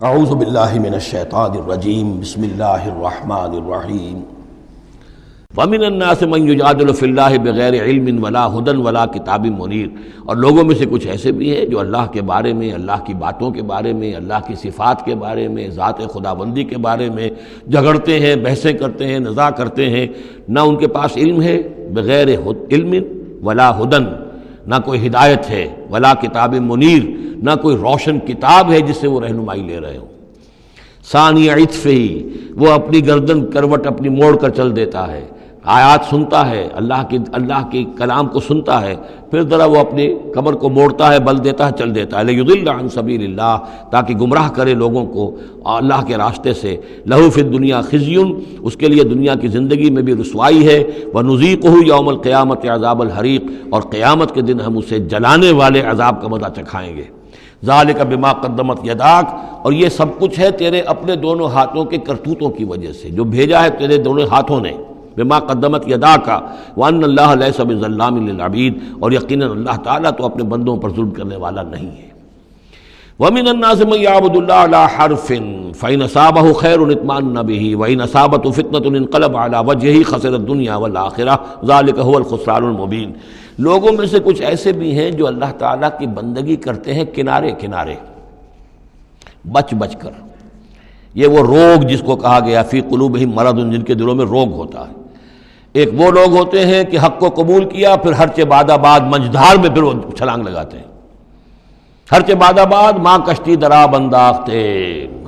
اعوذ باللہ من الشیطان الرجیم بسم اللہ الرحمن الرحیم وَمِنَ النَّاسِ مَن يُجَادِلُ فِي اللَّهِ بِغَيْرِ عِلْمٍ وَلَا هُدًى وَلَا كِتَابٍ مُنِيرٍ، اور لوگوں میں سے کچھ ایسے بھی ہیں جو اللہ کے بارے میں، اللہ کی باتوں کے بارے میں، اللہ کی صفات کے بارے میں، ذات خداوندی کے بارے میں جھگڑتے ہیں، بحثیں کرتے ہیں، نزاع کرتے ہیں، نہ ان کے پاس علم ہے، بغیر علم ولا ہدن، نہ کوئی ہدایت ہے، ولا کتاب منیر، نہ کوئی روشن کتاب ہے جس سے وہ رہنمائی لے رہے ہوں۔ ثانی عطفہ، وہ اپنی گردن کروٹ اپنی موڑ کر چل دیتا ہے، آیات سنتا ہے، اللہ کی کلام کو سنتا ہے، پھر ذرا وہ اپنی کمر کو موڑتا ہے، بل دیتا ہے، چل دیتا ہے، لیضل عن سبیل اللہ، تاکہ گمراہ کرے لوگوں کو اللہ کے راستے سے۔ لہ فی الدنیا خزی، اس کے لیے دنیا کی زندگی میں بھی رسوائی ہے، ونذیقہ یوم القیامت عذاب الحریق، اور قیامت کے دن ہم اسے جلانے والے عذاب کا مزہ چکھائیں گے۔ ذالک بما قدمت یداک، اور یہ سب کچھ ہے تیرے اپنے دونوں ہاتھوں کے کرتوتوں کی وجہ سے، جو بھیجا ہے تیرے دونوں ہاتھوں نے، بما قدمت یداک، وان اللہ لیس بظلام للعبید، اور یقیناً اللہ تعالیٰ تو اپنے بندوں پر ظلم کرنے والا نہیں ہے۔ ومن الناس من يعبد الله على حرف فإن أصابه خير اطمأن به وإن أصابته فتنة انقلب على وجهه خسر الدنيا والآخرة ذلك هو الخسران المبين۔ لوگوں میں سے کچھ ایسے بھی ہیں جو اللہ تعالیٰ کی بندگی کرتے ہیں کنارے کنارے، بچ بچ کر۔ یہ وہ روگ جس کو کہا گیا فی قلوبہم مرض، جن کے دلوں میں روگ ہوتا ہے۔ ایک وہ لوگ ہوتے ہیں کہ حق کو قبول کیا، پھر ہر چہ بعد آباد منجدھار میں پھر وہ چھلانگ لگاتے ہیں، ہر چہ بعد آباد ماں کشتی دراب انداختے،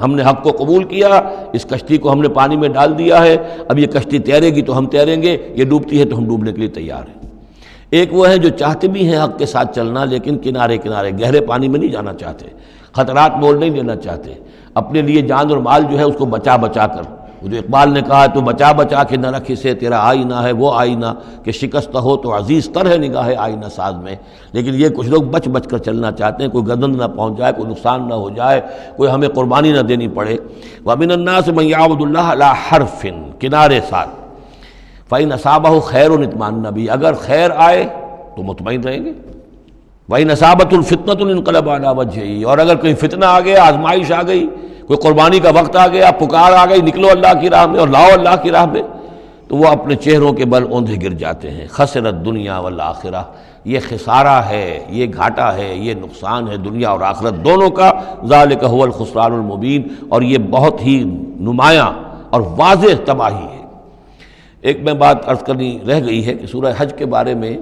ہم نے حق کو قبول کیا، اس کشتی کو ہم نے پانی میں ڈال دیا ہے، اب یہ کشتی تیرے گی تو ہم تیریں گے، یہ ڈوبتی ہے تو ہم ڈوبنے کے لیے تیار ہیں۔ ایک وہ ہے جو چاہتے بھی ہیں حق کے ساتھ چلنا، لیکن کنارے کنارے گہرے پانی میں نہیں جانا چاہتے، خطرات مول نہیں لینا چاہتے، اپنے لیے جان اور مال جو ہے اس کو بچا بچا کر، جو اقبال نے کہا تو بچا بچا کے نہ رکھ اسے، تیرا آئینہ ہے وہ آئینہ کہ شکست ہو تو عزیز تر ہے نگاہ آئینہ ساز میں۔ لیکن یہ کچھ لوگ بچ بچ کر چلنا چاہتے ہیں، کوئی گردن نہ پہنچ جائے، کوئی نقصان نہ ہو جائے، کوئی ہمیں قربانی نہ دینی پڑے۔ وَمِنَ النَّاسِ مَن يَعْبُدُ اللَّهَ عَلَىٰ حَرْفٍ، کنارے ساتھ، فَإِنْ أَصَابَهُ خَيْرٌ اطْمَأَنَّ بِهِ، اگر خیر آئے تو مطمئن رہیں گے۔ وَإِنْ أَصَابَتْهُ الْفِتْنَةُ انقلب عَلَىٰ وَجْهِهِ، اور اگر کوئی فتنہ آ گیا، آزمائش آ گئی، کوئی قربانی کا وقت آ گیا، پکار آ گئی، نکلو اللہ کی راہ میں اور لاؤ اللہ کی راہ میں، تو وہ اپنے چہروں کے بل اوندھے گر جاتے ہیں۔ خسرت دنیا والآخرہ، یہ خسارہ ہے، یہ گھاٹا ہے، یہ نقصان ہے دنیا اور آخرت دونوں کا۔ ذالک هو الخسران المبین، اور یہ بہت ہی نمایاں اور واضح تباہی ہے۔ ایک میں بات عرض کرنی رہ گئی ہے کہ سورہ حج کے بارے میں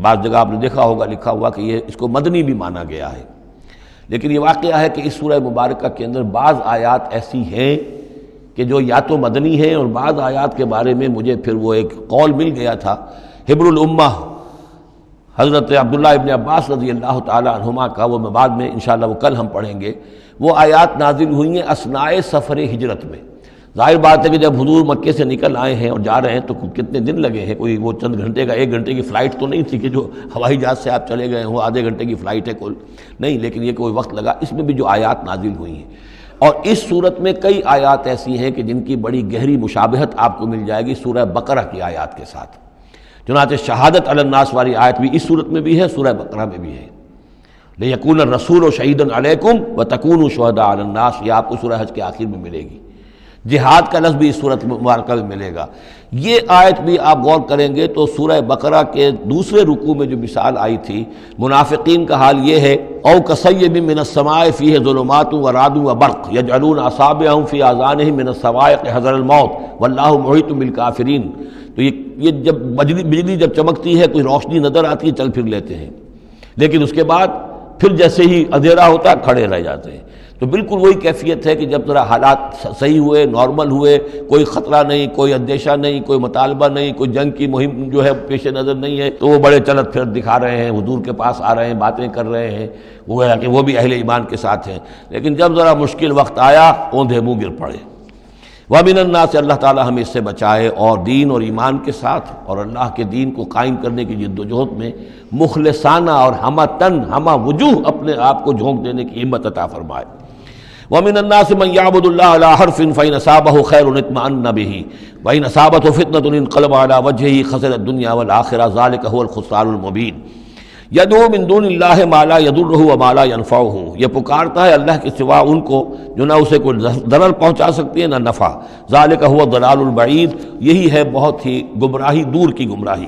بعض جگہ آپ نے دیکھا ہوگا لکھا ہوا کہ یہ اس کو مدنی بھی مانا گیا ہے، لیکن یہ واقعہ ہے کہ اس سورہ مبارکہ کے اندر بعض آیات ایسی ہیں کہ جو یا تو مدنی ہیں، اور بعض آیات کے بارے میں مجھے پھر وہ ایک قول مل گیا تھا حبر الامہ حضرت عبداللہ ابن عباس رضی اللہ تعالی عنہما کا، وہ میں بعد میں انشاءاللہ وہ کل ہم پڑھیں گے۔ وہ آیات نازل ہوئی ہیں اثناء سفر ہجرت میں۔ ظاہر بات ہے کہ جب حضور مکے سے نکل آئے ہیں اور جا رہے ہیں تو کتنے دن لگے ہیں، کوئی وہ چند گھنٹے کا، 1 گھنٹے کی فلائٹ تو نہیں تھی کہ جو ہوائی جہاز سے آپ چلے گئے ہوں، آدھے گھنٹے کی فلائٹ ہے کل، نہیں، لیکن یہ کوئی وقت لگا۔ اس میں بھی جو آیات نازل ہوئی ہیں، اور اس صورت میں کئی آیات ایسی ہیں کہ جن کی بڑی گہری مشابہت آپ کو مل جائے گی سورہ بقرہ کی آیات کے ساتھ۔ چنانچہ شہادت علی الناس والی آیت بھی اس صورت میں بھی ہے، سورہ بقرہ میں بھی ہے۔ لِيَكُونَ الرَّسُولُ شَهِيدًا عَلَيْكُمْ وَتَكُونُوا شُهَدَاءَ عَلَى النَّاسِ، یہ آپ کو سورہ حج کے آخر میں ملے گی۔ جہاد کا لفظ بھی اس صورت مبارکہ میں ملے گا۔ یہ آیت بھی آپ غور کریں گے تو سورہ بقرہ کے دوسرے رکوع میں جو مثال آئی تھی، منافقین کا حال یہ ہے، او کصیب من السماء فیہ ظلمات ورعد وبرق یجعلون اصابعهم فی آذانہم من الصواعق حذر الموت واللہ محیط بالکافرین۔ تو یہ جب بجلی جب چمکتی ہے، کوئی روشنی نظر آتی ہے، چل پھر لیتے ہیں، لیکن اس کے بعد پھر جیسے ہی اندھیرا ہوتا ہے کھڑے رہ جاتے ہیں۔ تو بالکل وہی کیفیت ہے کہ جب ذرا حالات صحیح ہوئے، نارمل ہوئے، کوئی خطرہ نہیں، کوئی اندیشہ نہیں، کوئی مطالبہ نہیں، کوئی جنگ کی مہم جو ہے پیش نظر نہیں ہے، تو وہ بڑے چلت پھر دکھا رہے ہیں، حضور کے پاس آ رہے ہیں، باتیں کر رہے ہیں، وہ ہے کہ وہ بھی اہل ایمان کے ساتھ ہیں۔ لیکن جب ذرا مشکل وقت آیا، اوندھے منہ گر پڑے۔ وَمِنَ النَّاسِ، اللہ تعالی ہمیں اس سے بچائے، اور دین اور ایمان کے ساتھ اور اللہ کے دین کو قائم کرنے کی جد و جہد میں مخلصانہ اور ہمہ وجوہ اپنے آپ کو جھونک دینے کی ہمت عطا فرمائے۔ وَمِنَ النَّاسِ مَن يَعْبُدُ اللَّهَ عَلَىٰ حَرْفٍ فَإِنْ أَصَابَهُ خَيْرٌ اطْمَأَنَّ بِهِ وَإِنْ أَصَابَتْهُ فِتْنَةٌ انقلب عَلَىٰ وَجْهِهِ خَسِرَ الدُّنْيَا وَالْآخِرَةَ ذَلِكَ هُوَ الْخُسْرَانُ الْمُبِينُ۔ یدعو من دون اللہ ما لا یضرہ وما لا ینفعہ، یہ پکارتا ہے اللہ کے سوا ان کو جو نہ اسے کوئی ضرر پہنچا سکتی ہے نہ نفع، ذالک هو الضلال البعید، یہی ہے بہت ہی گمراہی، دور کی گمراہی۔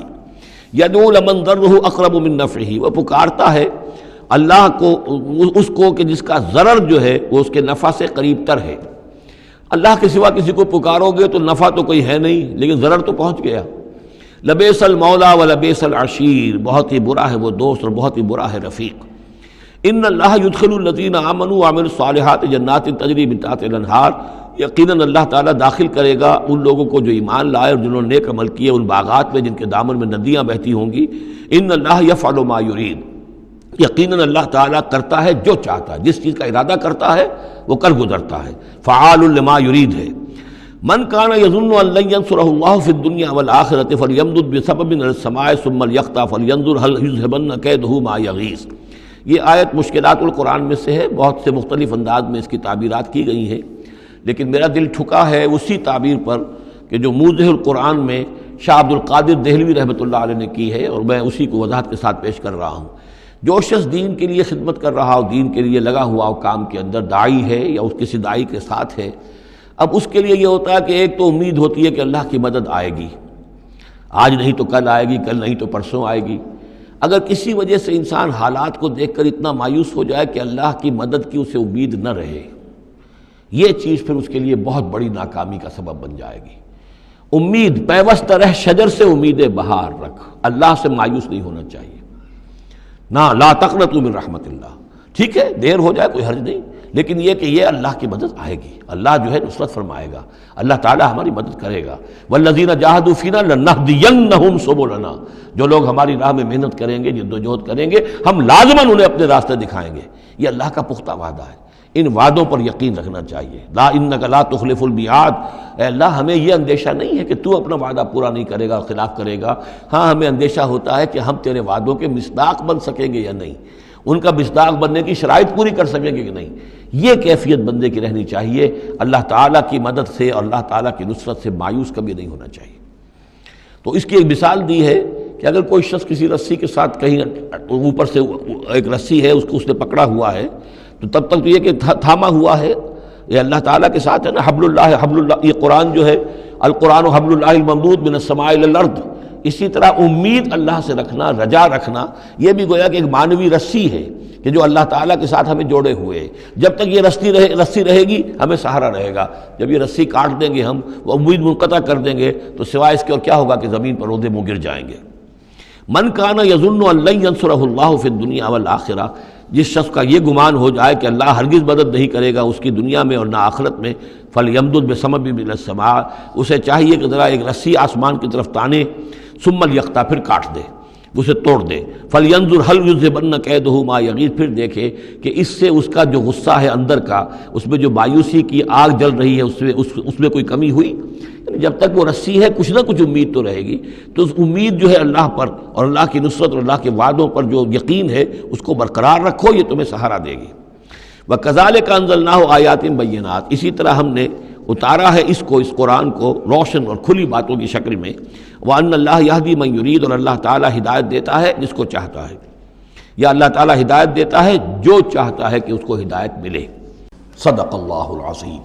یدعو لمن ضرہ اقرب من نفعہ، وہ پکارتا ہے اللہ کو، اس کو کہ جس کا ضرر جو ہے وہ اس کے نفع سے قریب تر ہے۔ اللہ کے سوا کسی کو پکارو گے تو نفع تو کوئی ہے نہیں لیکن ضرر تو پہنچ گیا۔ لبیس المولا و لبیس العشیر، بہت ہی برا ہے وہ دوست اور بہت ہی برا ہے رفیق۔ ان اللہ یدخل الذین آمنوا وعملوا الصالحات جنات تجری من تحتها الانہار، یقیناً اللہ تعالیٰ داخل کرے گا ان لوگوں کو جو ایمان لائے اور جنہوں نے نیک عمل کیے ان باغات میں جن کے دامن میں ندیاں بہتی ہوں گی۔ ان اللہ یفعل ما یرید، یقیناً اللہ تعالیٰ کرتا ہے جو چاہتا ہے، جس چیز کا ارادہ کرتا ہے وہ کر گزرتا ہے، فعال لما یرید ہے۔ من کان یظن ان لن ینصرہ اللہ فی الدنیا والآخرۃ فلیمدد بسبب من السماء ثم لیقطع فلینظر هل یذهبن کیدہ ما یغیظ۔ یہ آیت مشکلات القرآن میں سے ہے، بہت سے مختلف انداز میں اس کی تعبیرات کی گئی ہیں، لیکن میرا دل ٹھکا ہے اسی تعبیر پر کہ جو موضح القرآن میں شاہ عبد القادر دہلوی رحمۃ اللہ علیہ نے کی ہے، اور میں اسی کو وضاحت کے ساتھ پیش کر رہا ہوں۔ جو شخص دین کے لیے خدمت کر رہا ہو، دین کے لیے لگا ہوا ہو کام کے اندر، داعی ہے یا اس کسی داعی کے ساتھ ہے، اب اس کے لیے یہ ہوتا ہے کہ ایک تو امید ہوتی ہے کہ اللہ کی مدد آئے گی، آج نہیں تو کل آئے گی، کل نہیں تو پرسوں آئے گی۔ اگر کسی وجہ سے انسان حالات کو دیکھ کر اتنا مایوس ہو جائے کہ اللہ کی مدد کی اسے امید نہ رہے، یہ چیز پھر اس کے لیے بہت بڑی ناکامی کا سبب بن جائے گی۔ امید پیوست رہ شجر سے امید بہار رکھ، اللہ سے مایوس نہیں ہونا چاہیے۔ نہ لا تقنطوا من رحمت اللہ، ٹھیک ہے دیر ہو جائے کوئی حرج نہیں، لیکن یہ کہ یہ اللہ کی مدد آئے گی، اللہ جو ہے نصرت فرمائے گا، اللہ تعالی ہماری مدد کرے گا۔ والذین جاہدوا فینا لنہدینہم سبلنا، جو لوگ ہماری راہ میں محنت کریں گے، جدوجہد کریں گے، ہم لازماً انہیں اپنے راستے دکھائیں گے۔ یہ اللہ کا پختہ وعدہ ہے، ان وعدوں پر یقین رکھنا چاہیے۔ لا انک لا تخلف المیعاد، اے اللہ ہمیں یہ اندیشہ نہیں ہے کہ تو اپنا وعدہ پورا نہیں کرے گا، خلاف کرے گا، ہاں ہمیں اندیشہ ہوتا ہے کہ ہم تیرے وعدوں کے مصداق بن سکیں گے یا نہیں، ان کا مصداق بننے کی شرائط پوری کر سکیں گے کہ نہیں۔ یہ کیفیت بندے کی رہنی چاہیے، اللہ تعالیٰ کی مدد سے اور اللہ تعالیٰ کی نصرت سے مایوس کبھی نہیں ہونا چاہیے۔ تو اس کی ایک مثال دی ہے کہ اگر کوئی شخص کسی رسی کے ساتھ کہیں اوپر سے ایک رسی ہے اس نے پکڑا ہوا ہے، تو تب تک تو یہ کہ تھاما ہوا ہے، یہ اللہ تعالیٰ کے ساتھ ہے نا، حبل اللہ، یہ قرآن جو ہے القرآن حبل اللہ الممدود من السماء الی الارض، اسی طرح امید اللہ سے رکھنا، رجا رکھنا، یہ بھی گویا کہ ایک معنوی رسی ہے کہ جو اللہ تعالیٰ کے ساتھ ہمیں جوڑے ہوئے ہیں۔ جب تک یہ رسی رہے گی ہمیں سہارا رہے گا، جب یہ رسی کاٹ دیں گے ہم، وہ امید منقطع کر دیں گے، تو سوائے اس کے اور کیا ہوگا کہ زمین پر رودے منہ گر جائیں گے۔ من کان یظن ان لن ینصرہ اللہ فی الدنیا والآخرہ، جس شخص کا یہ گمان ہو جائے کہ اللہ ہرگز مدد نہیں کرے گا اس کی دنیا میں اور نہ آخرت میں، فلیمدد بسبب من السماء، اسے چاہیے کہ ذرا ایک رسی آسمان کی طرف تانے، ثم لیقطع، پھر کاٹ دے، اسے توڑ دے، فلینظر هل یذهبن کیدہ ما یغیظ، پھر دیکھے کہ اس سے اس کا جو غصہ ہے اندر کا، اس میں جو مایوسی کی آگ جل رہی ہے اس میں کوئی کمی ہوئی؟ یعنی جب تک وہ رسی ہے کچھ نہ کچھ امید تو رہے گی، تو اس امید جو ہے اللہ پر اور اللہ کی نصرت اور اللہ کے وعدوں پر جو یقین ہے اس کو برقرار رکھو، یہ تمہیں سہارا دے گی۔ وَكَذَلِكَ أَنزَلْنَاهُ آيَاتٍ بَيِّنَاتٍ، اسی طرح ہم نے اتارا ہے اس قرآن کو روشن اور کھلی باتوں کی شکل میں۔ وَأَنَّ اللَّهَ يَهْدِي مَن يُرِيدُ، اور اللہ تعالیٰ ہدایت دیتا ہے جس کو چاہتا ہے، یا اللہ تعالیٰ ہدایت دیتا ہے جو چاہتا ہے کہ اس کو ہدایت ملے۔ صدق اللہ العظیم۔